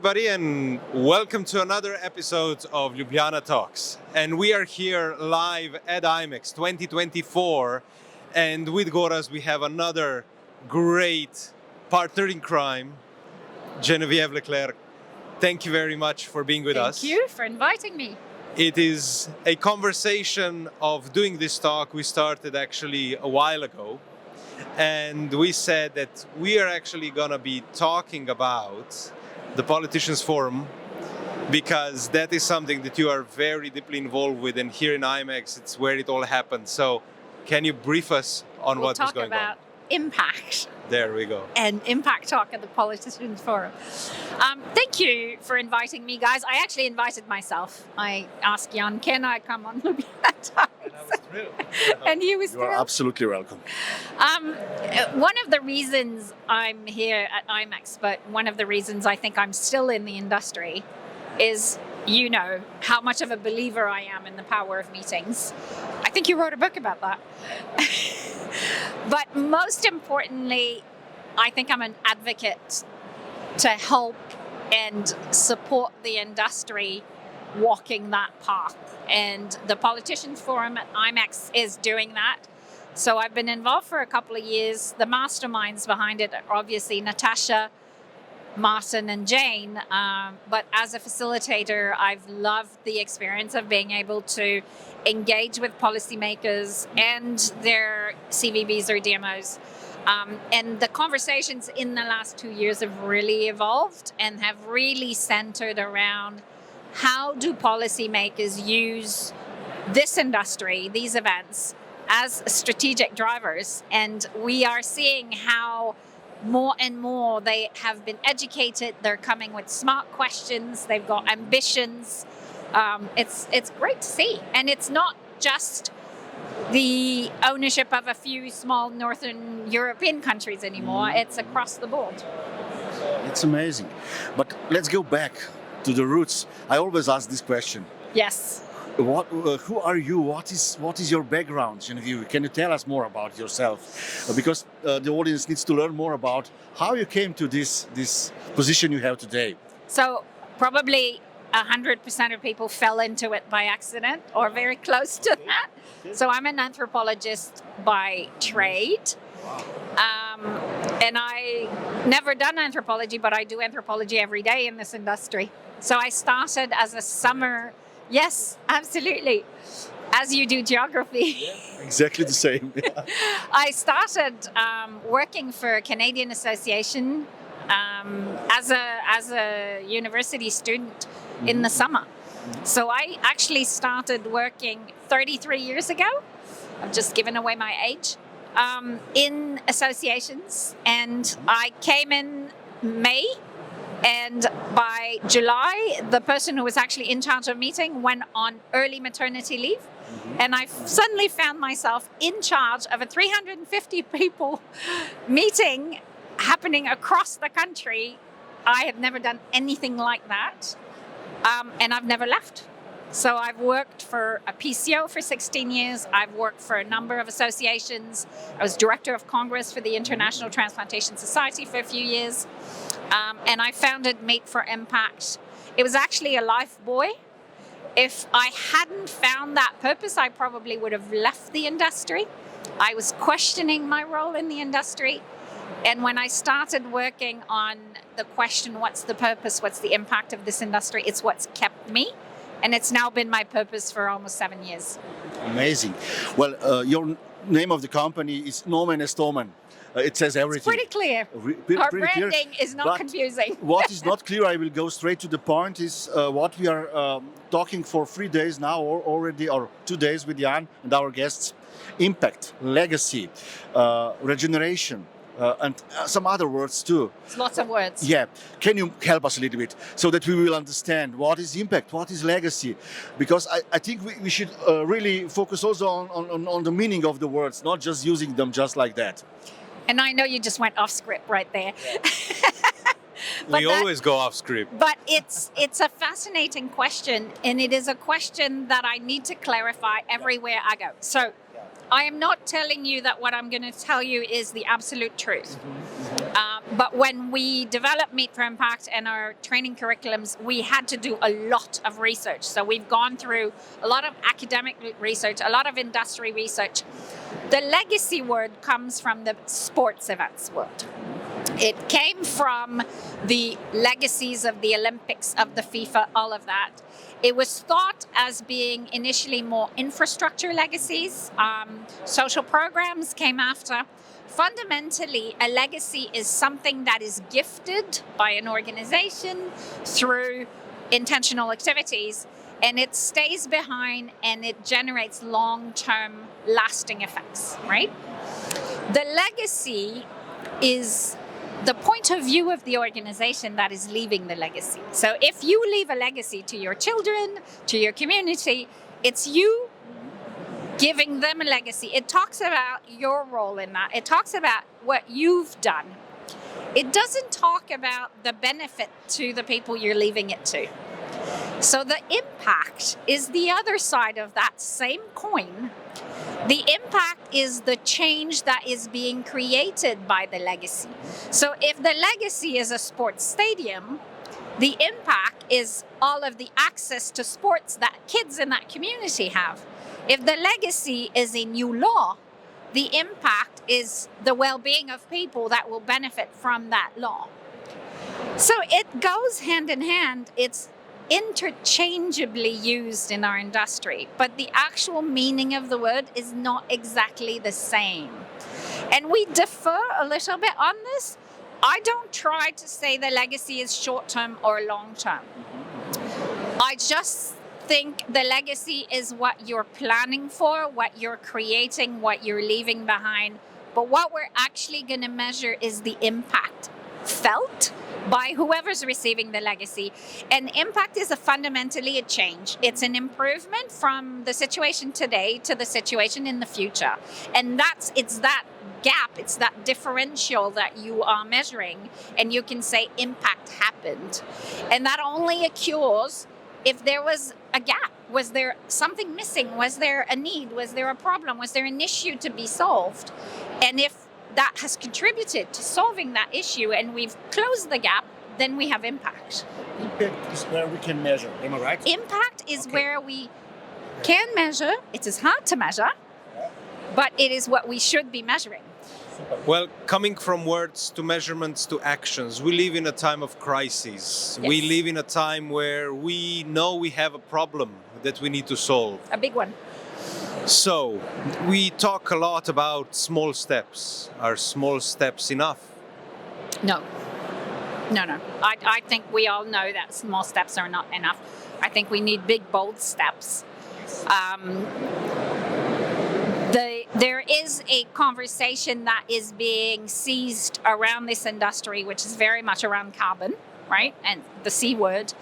everybody, and welcome to another episode of Ljubljana Talks. And we are here live at IMEX 2024, and with Gorazd we have another great partner in crime, Geneviève Leclerc. Thank you very much for being with us. Thank you for inviting me. It is a conversation of doing this talk we started actually a while ago. And we said that we are actually going to be talking about the Politicians Forum because that is something that you are very deeply involved with, and here in IMEX it's where it all happened. So can you brief us on what is going on? We'll talk about impact. There we go. And impact talk at the Politicians Forum. Thank you for inviting me, guys. I actually invited myself. I asked Jan, can I come on Ljubljana Talks? And I was thrilled. And he was You are thrilled. absolutely welcome. One of the reasons I'm here at IMEX, but one of the reasons I think I'm still in the industry is, you know, how much of a believer I am in the power of meetings. I think you wrote a book about that. But most importantly, I think I'm an advocate to help and support the industry walking that path. And the Politicians Forum at IMEX is doing that. So I've been involved for a couple of years. The masterminds behind it are obviously Natasha, Martin and Jane. But as a facilitator, I've loved the experience of being able to engage with policymakers and their CVBs or DMOs. And the conversations in the last 2 years have really evolved and have really centered around how do policymakers use this industry, these events, as strategic drivers. And we are seeing how more and more they have been educated. They're coming with smart questions. They've got ambitions. It's great to see. And it's not just the ownership of a few small Northern European countries anymore. It's across the board. It's amazing. But let's go back to the roots. I always ask this question. Yes. Who are you? What is your background, Geneviève? Can you tell us more about yourself? Because the audience needs to learn more about how you came to this position you have today. So probably 100% of people fell into it by accident or very close to that. So I'm an anthropologist by trade. And I never done anthropology, but I do anthropology every day in this industry. So I started as a summer. Yes, absolutely. As you do geography. Yeah, exactly the same. Yeah. I started working for a Canadian association as a university student in the summer. So I actually started working 33 years ago. I've just given away my age. In associations, and I came in May, and by July the person who was actually in charge of meeting went on early maternity leave, and I suddenly found myself in charge of a 350 people meeting happening across the country. I have never done anything like that, and I've never left. So I've worked for a PCO for 16 years. I've worked for a number of associations. I was director of Congress for the International Transplantation Society for a few years. And I founded Mate for Impact. It was actually a life buoy. If I hadn't found that purpose, I probably would have left the industry. I was questioning my role in the industry. And when I started working on the question, what's the purpose, what's the impact of this industry, it's what's kept me. And it's now been my purpose for almost 7 years. Amazing. Well, your name of the company is Nomen est Omen. It says everything. It's pretty clear. Our branding is not confusing. What is not clear, I will go straight to the point, is what we are talking for 3 days now already, or 2 days with Jan and our guests. Impact, legacy, regeneration, and some other words too. It's lots of words. Yeah. Can you help us a little bit so that we will understand what is impact, what is legacy? Because I think we should really focus also on the meaning of the words, not just using them just like that. And I know you just went off script right there. We always go off script. But it's a fascinating question, and it is a question that I need to clarify everywhere I go. So I am not telling you that what I'm going to tell you is the absolute truth. But when we developed Meet for Impact and our training curriculums, we had to do a lot of research. So we've gone through a lot of academic research, a lot of industry research. The legacy word comes from the sports events word. It came from the legacies of the Olympics, of the FIFA, all of that. It was thought as being initially more infrastructure legacies. Social programs came after. Fundamentally, a legacy is something that is gifted by an organization through intentional activities, and it stays behind and it generates long-term lasting effects, right? The legacy is the point of view of the organization that is leaving the legacy. So if you leave a legacy to your children, to your community, it's you giving them a legacy. It talks about your role in that. It talks about what you've done. It doesn't talk about the benefit to the people you're leaving it to. So the impact is the other side of that same coin. The impact is the change that is being created by the legacy. So if the legacy is a sports stadium, the impact is all of the access to sports that kids in that community have. If the legacy is a new law, the impact is the well-being of people that will benefit from that law. So it goes hand in hand. It's interchangeably used in our industry, but the actual meaning of the word is not exactly the same. And we differ a little bit on this. I don't try to say the legacy is short-term or long-term. I just think the legacy is what you're planning for, what you're creating, what you're leaving behind. But what we're actually going to measure is the impact felt by whoever's receiving the legacy. And impact is fundamentally a change. It's an improvement from the situation today to the situation in the future. And it's that gap, it's that differential that you are measuring, and you can say impact happened. And that only occurs if there was a gap. Was there something missing? Was there a need? Was there a problem? Was there an issue to be solved? And if that has contributed to solving that issue and we've closed the gap, then we have impact. Impact is where we can measure, am I right? Impact is where we can measure. It is hard to measure, but it is what we should be measuring. Well, coming from words to measurements to actions, we live in a time of crisis. Yes. We live in a time where we know we have a problem that we need to solve. A big one. So, we talk a lot about small steps. Are small steps enough? No. I think we all know that small steps are not enough. I think we need big, bold steps. There is a conversation that is being seized around this industry, which is very much around carbon, right? And the C word.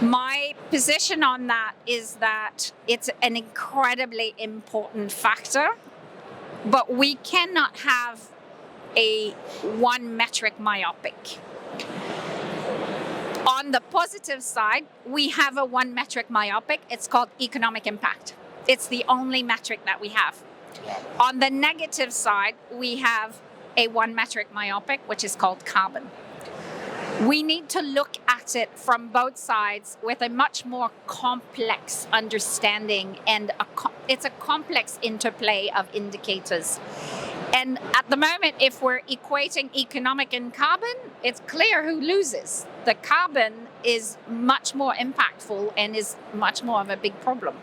My position on that is that it's an incredibly important factor, but we cannot have a one metric myopic. On the positive side, we have a one metric myopic. It's called economic impact. It's the only metric that we have. On the negative side, we have a one metric myopic, which is called carbon. We need to look at it from both sides with a much more complex understanding, and it's a complex interplay of indicators. And at the moment, if we're equating economic and carbon, it's clear who loses. The carbon is much more impactful and is much more of a big problem.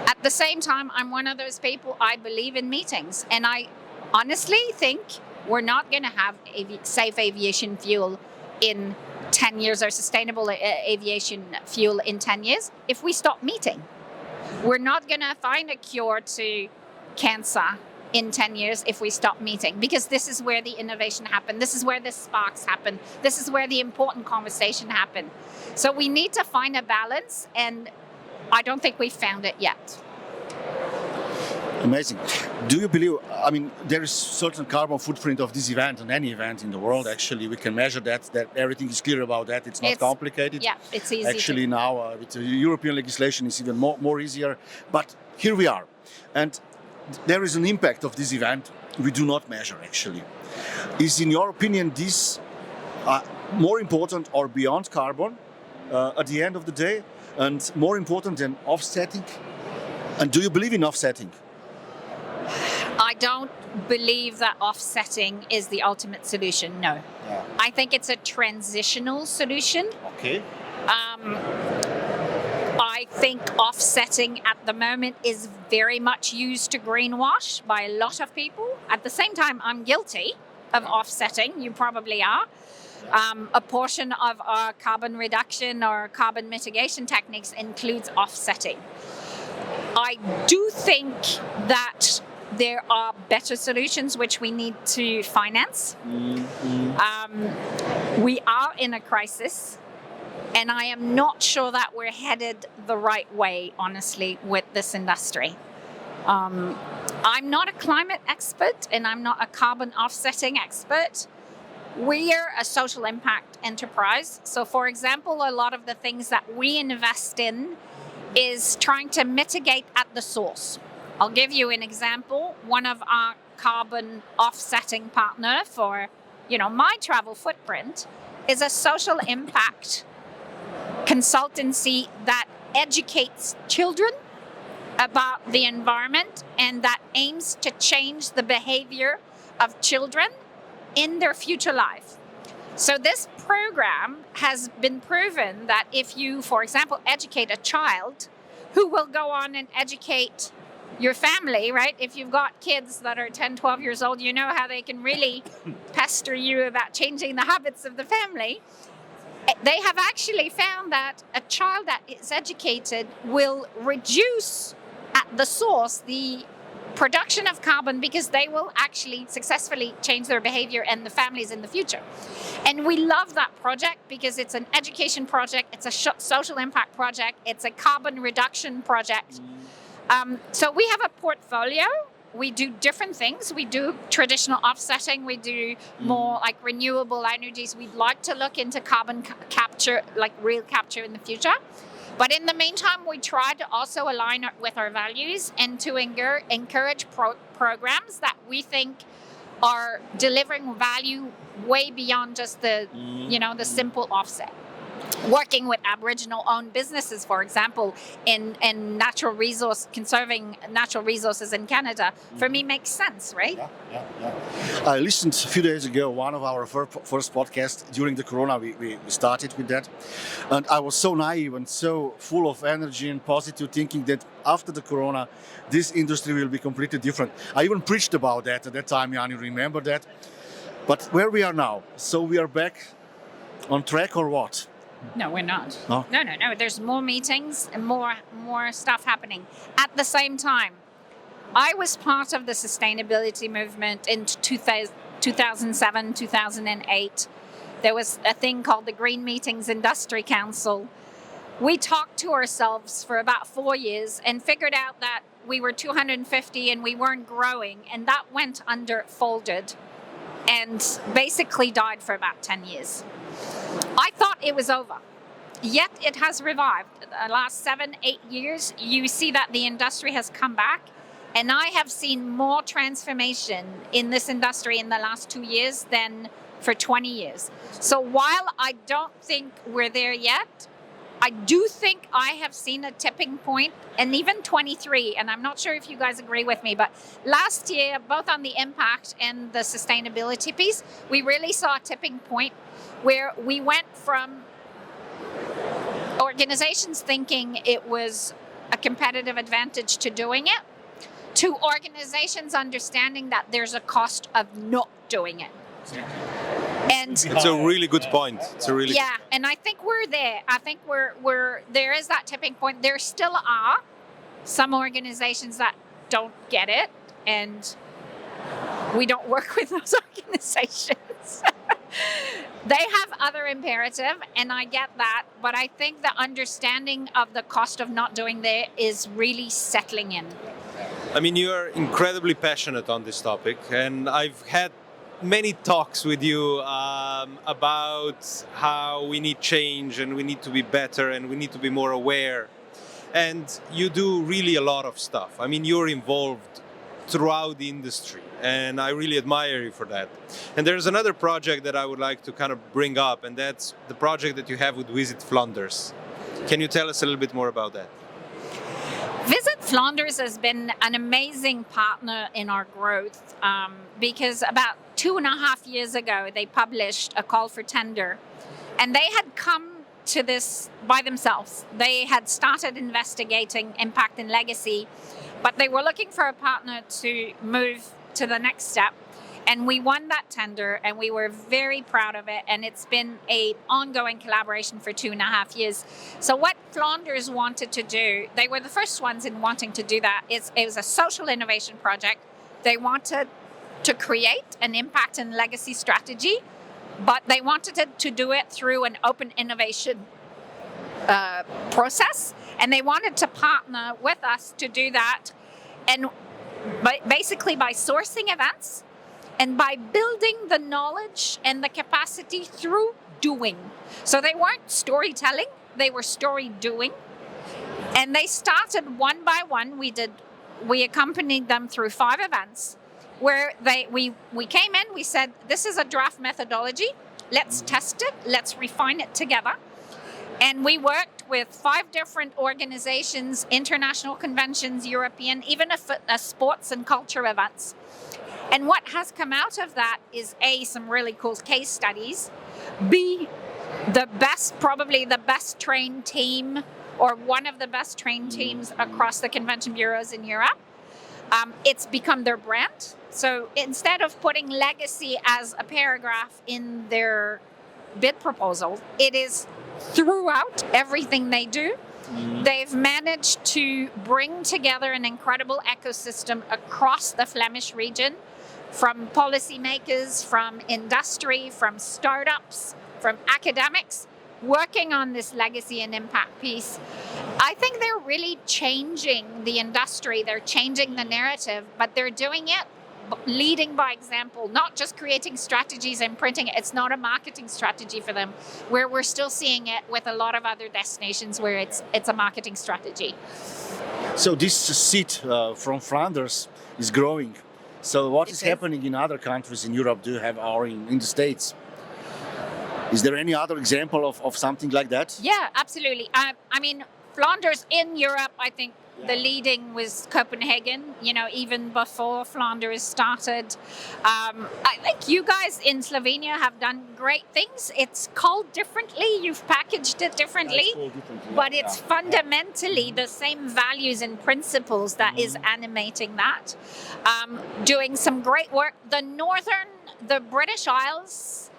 At the same time, I'm one of those people, I believe in meetings. And I honestly think we're not going to have safe aviation fuel in 10 years or sustainable aviation fuel in 10 years if we stop meeting. We're not going to find a cure to cancer in 10 years if we stop meeting, because this is where the innovation happened. This is where the sparks happen. This is where the important conversation happened. So we need to find a balance, and I don't think we've found it yet. Amazing. Do you believe, I mean, there is certain carbon footprint of this event and any event in the world. Actually, we can measure that everything is clear about that. It's not complicated. Yeah, it's easy. Actually, now with the European legislation, it's even more easier. But here we are. And there is an impact of this event we do not measure actually. Is in your opinion this more important or beyond carbon at the end of the day, and more important than offsetting? And do you believe in offsetting? I don't believe that offsetting is the ultimate solution, no. Yeah. I think it's a transitional solution. Okay. I think offsetting at the moment is very much used to greenwash by a lot of people. At the same time, I'm guilty of offsetting. You probably are. A portion of our carbon reduction or carbon mitigation techniques includes offsetting. I do think that there are better solutions which we need to finance. We are in a crisis, and I am not sure that we're headed the right way, honestly, with this industry. I'm not a climate expert, and I'm not a carbon offsetting expert. We're a social impact enterprise. So, for example, a lot of the things that we invest in is trying to mitigate at the source. I'll give you an example. One of our carbon offsetting partner for, my travel footprint is a social impact consultancy that educates children about the environment and that aims to change the behavior of children in their future life. So this program has been proven that if you, for example, educate a child who will go on and educate your family, right? If you've got kids that are 10, 12 years old, you know how they can really pester you about changing the habits of the family. They have actually found that a child that is educated will reduce at the source the production of carbon because they will actually successfully change their behavior and the families in the future. And we love that project because it's an education project, it's a social impact project, it's a carbon reduction project. So we have a portfolio. We do different things. We do traditional offsetting. We do more like renewable energies. We'd like to look into carbon capture, like real capture in the future. But in the meantime, we try to also align with our values and to encourage programs that we think are delivering value way beyond just the, the simple offset. Working with Aboriginal-owned businesses, for example, in conserving natural resources in Canada, for me makes sense, right? Yeah. I listened a few days ago, one of our first podcasts during the Corona, we started with that. And I was so naive and so full of energy and positive thinking that after the Corona, this industry will be completely different. I even preached about that at that time, Jan, you remember that? But where we are now, so we are back on track or what? No, we're not. No? No. There's more meetings and more stuff happening. At the same time, I was part of the sustainability movement in 2007, 2008. There was a thing called the Green Meetings Industry Council. We talked to ourselves for about 4 years and figured out that we were 250 and we weren't growing, and that went folded and basically died for about 10 years. I thought it was over, yet it has revived. The last 7-8 years, you see that the industry has come back, and I have seen more transformation in this industry in the last 2 years than for 20 years. So while I don't think we're there yet, I do think I have seen a tipping point, and even 23, and I'm not sure if you guys agree with me, but last year, both on the impact and the sustainability piece, we really saw a tipping point where we went from organizations thinking it was a competitive advantage to doing it, to organizations understanding that there's a cost of not doing it. And it's a really good point. And I think we're there. I think we're there is that tipping point. There still are some organizations that don't get it, and we don't work with those organizations. They have other imperative, and I get that, but I think the understanding of the cost of not doing that is really settling in. I mean, you are incredibly passionate on this topic, and I've had many talks with you about how we need change and we need to be better and we need to be more aware. And you do really a lot of stuff. I mean, you're involved throughout the industry. And I really admire you for that. And there's another project that I would like to kind of bring up, and that's the project that you have with Visit Flanders. Can you tell us a little bit more about that? Visit Flanders has been an amazing partner in our growth because about 2.5 years ago, they published a call for tender, and they had come to this by themselves. They had started investigating impact and legacy, but they were looking for a partner to move to the next step. And we won that tender, and we were very proud of it. And it's been an ongoing collaboration for 2.5 years. So what Flanders wanted to do, they were the first ones in wanting to do that. It was a social innovation project. They wanted to create an impact and legacy strategy, but they wanted to do it through an open innovation process. And they wanted to partner with us to do that. And basically by sourcing events, and by building the knowledge and the capacity through doing. So they weren't storytelling, they were story doing. And they started one by one. We accompanied them through 5 events where we came in, we said, this is a draft methodology, let's test it, let's refine it together. And we worked with 5 different organizations, international conventions, European, even a sports and culture events. And what has come out of that is A, some really cool case studies, B, probably the best trained team, or one of the best trained teams across the convention bureaus in Europe. It's become their brand. So instead of putting legacy as a paragraph in their bid proposal, it is throughout everything they do. They've managed to bring together an incredible ecosystem across the Flemish region, from policymakers, from industry, from startups, from academics, working on this legacy and impact piece. I think they're really changing the industry, they're changing the narrative, but they're doing it leading by example, not just creating strategies and printing it. It's not a marketing strategy for them, where we're still seeing it with a lot of other destinations where it's a marketing strategy. So this seat from Flanders is growing. So what is happening in other countries in Europe? Do you have or in the States? Is there any other example of something like that? Yeah, absolutely. I mean, Flanders in Europe, I think the leading was Copenhagen, even before Flanders started. I think you guys in Slovenia have done great things. It's called differently. You've packaged it differently. But it's fundamentally the same values and principles that is animating that. Doing some great work. The British Isles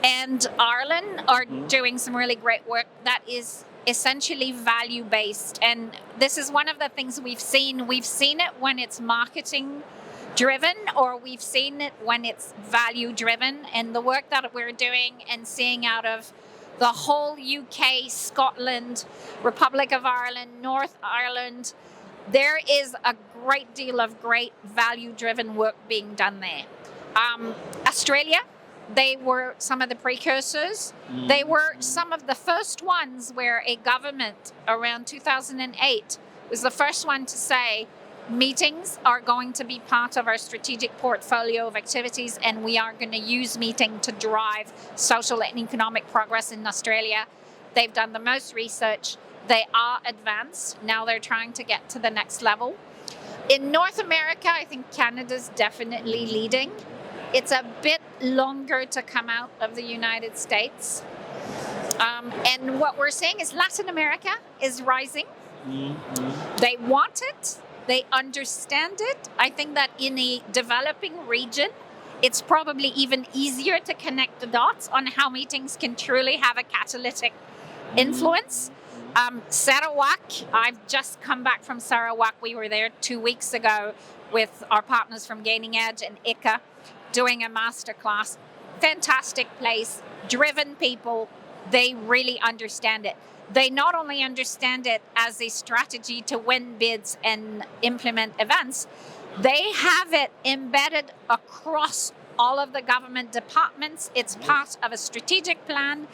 and Ireland are doing some really great work that is essentially value-based. And this is one of the things we've seen. We've seen it when it's marketing-driven, or we've seen it when it's value-driven. And the work that we're doing and seeing out of the whole UK, Scotland, Republic of Ireland, North Ireland, there is a great deal of great value-driven work being done there. Australia, they were some of the precursors. They were some of the first ones where a government around 2008 was the first one to say meetings are going to be part of our strategic portfolio of activities, and we are going to use meeting to drive social and economic progress in Australia. They've done the most research. They are advanced. Now they're trying to get to the next level. In North America, I think Canada's definitely leading. It's a bit longer to come out of the United States. And what we're seeing is Latin America is rising. They want it. They understand it. I think that in a developing region, it's probably even easier to connect the dots on how meetings can truly have a catalytic influence. Sarawak, I've just come back from Sarawak. We were there 2 weeks ago with our partners from Gaining Edge and ICA, doing a masterclass. Fantastic place, driven people. They really understand it. They not only understand it as a strategy to win bids and implement events, they have it embedded across all of the government departments. It's part of a strategic plan.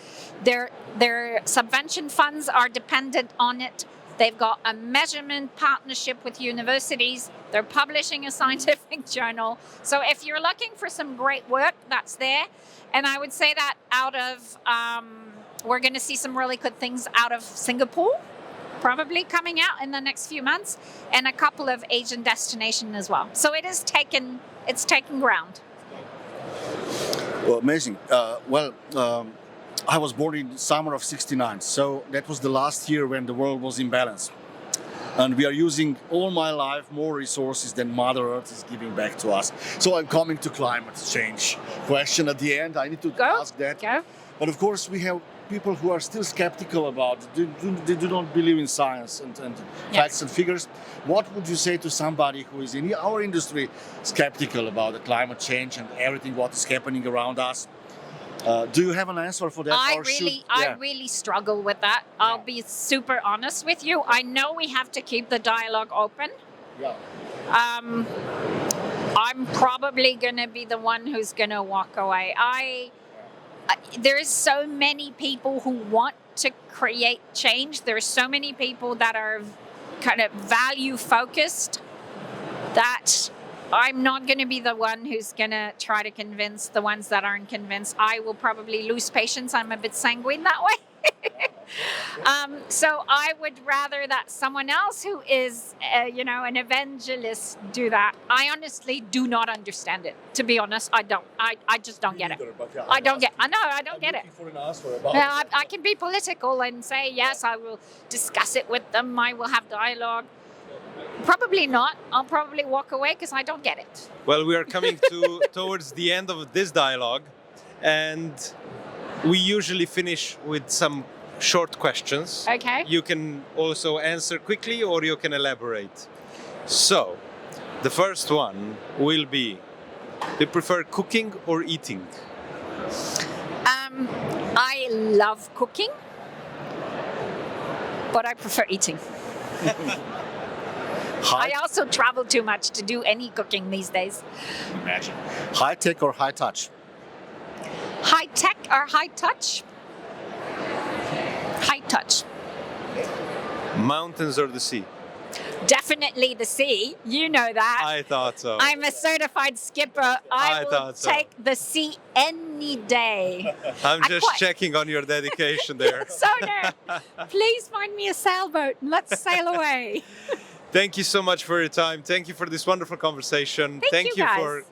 Their subvention funds are dependent on it. They've got a measurement partnership with universities. They're publishing a scientific journal. So if you're looking for some great work, that's there. And I would say that we're going to see some really good things out of Singapore, probably coming out in the next few months, and a couple of Asian destinations as well. So it's taken ground. Well, amazing. I was born in summer of '69, so that was the last year when the world was in balance. And we are using all my life more resources than Mother Earth is giving back to us. So I'm coming to climate change question at the end. I need to ask that. Go. But of course, we have people who are still skeptical about it. They do not believe in science and facts and figures. What would you say to somebody who is in our industry skeptical about the climate change and everything what is happening around us? Do you have an answer for that? I really struggle with that. I'll be super honest with you. I know we have to keep the dialogue open. Yeah. I'm probably going to be the one who's going to walk away. There's so many people who want to create change. There's so many people that are kind of value focused that I'm not going to be the one who's going to try to convince the ones that aren't convinced. I will probably lose patience. I'm a bit sanguine that way. So I would rather that someone else who is, an evangelist do that. I honestly do not understand it. To be honest, I don't. I just don't get it. I don't get it. I can be political and say, yes, I will discuss it with them. I will have dialogue. Probably not. I'll probably walk away because I don't get it. Well, we are coming towards the end of this dialogue, and we usually finish with some short questions. Okay. You can also answer quickly or you can elaborate. So, the first one will be, do you prefer cooking or eating? I love cooking, but I prefer eating. I also travel too much to do any cooking these days. Imagine. High tech or high touch? High tech or high touch? High touch. Mountains or the sea? Definitely the sea. You know that. I thought so. I'm a certified skipper. I will take the sea any day. I'm just checking on your dedication there. So no. Please find me a sailboat and let's sail away. Thank you so much for your time. Thank you for this wonderful conversation. Thank you guys.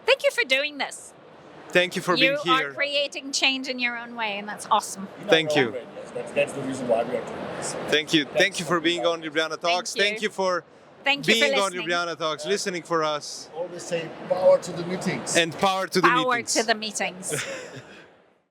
Thank you for doing this. Thank you for being here. You are creating change in your own way, and that's awesome. Thank you. That's the reason why we are doing this. Thank you. Thank you for being on Ljubljana Talks. Thank you for being on Ljubljana Talks, listening for us. Always say power to the meetings. And power to the meetings. Power to the meetings.